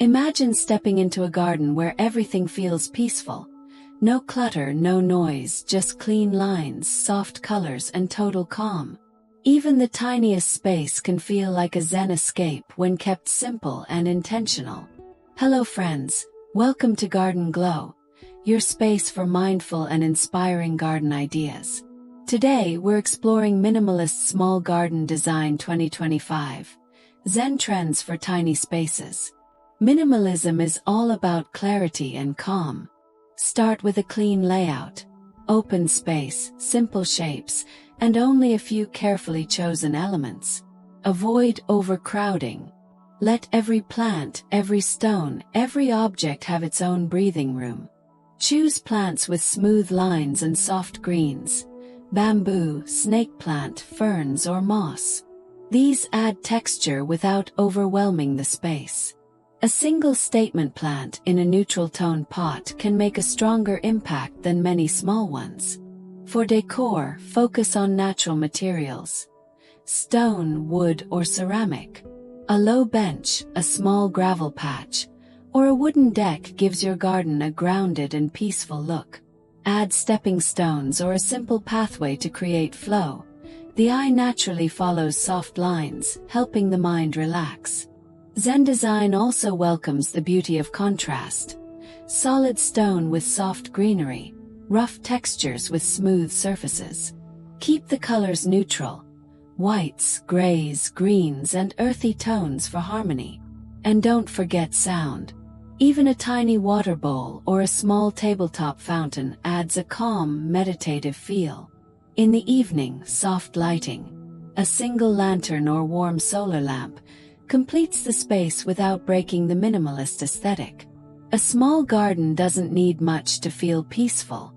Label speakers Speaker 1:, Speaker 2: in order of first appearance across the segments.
Speaker 1: Imagine stepping into a garden where everything feels peaceful. No clutter, no noise, just clean lines, soft colors, and total calm. Even the tiniest space can feel like a zen escape when kept simple and intentional. Hello friends, welcome to Garden Glow, your space for mindful and inspiring garden ideas. Today we're exploring Minimalist Small Garden Design 2025, Zen Trends for Tiny Spaces. Minimalism is all about clarity and calm. Start with a clean layout, open space, simple shapes, and only a few carefully chosen elements. Avoid overcrowding. Let every plant, every stone, every object have its own breathing room. Choose plants with smooth lines and soft greens. Bamboo, snake plant, ferns, or moss. These add texture without overwhelming the space. A single statement plant in a neutral tone pot can make a stronger impact than many small ones. For decor, focus on natural materials. Stone, wood, or ceramic. A low bench, a small gravel patch, or a wooden deck gives your garden a grounded and peaceful look. Add stepping stones or a simple pathway to create flow. The eye naturally follows soft lines, helping the mind relax. Zen design also welcomes the beauty of contrast. Solid stone with soft greenery, rough textures with smooth surfaces. Keep the colors neutral. Whites, grays, greens, and earthy tones for harmony. And don't forget sound. Even a tiny water bowl or a small tabletop fountain adds a calm, meditative feel. In the evening, soft lighting. A single lantern or warm solar lamp completes the space without breaking the minimalist aesthetic. A small garden doesn't need much to feel peaceful.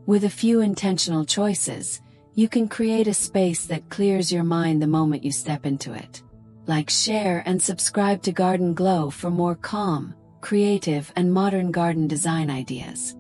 Speaker 1: With a few intentional choices, you can create a space that clears your mind the moment you step into it. Like, share, and subscribe to Garden Glow for more calm, creative, and modern garden design ideas.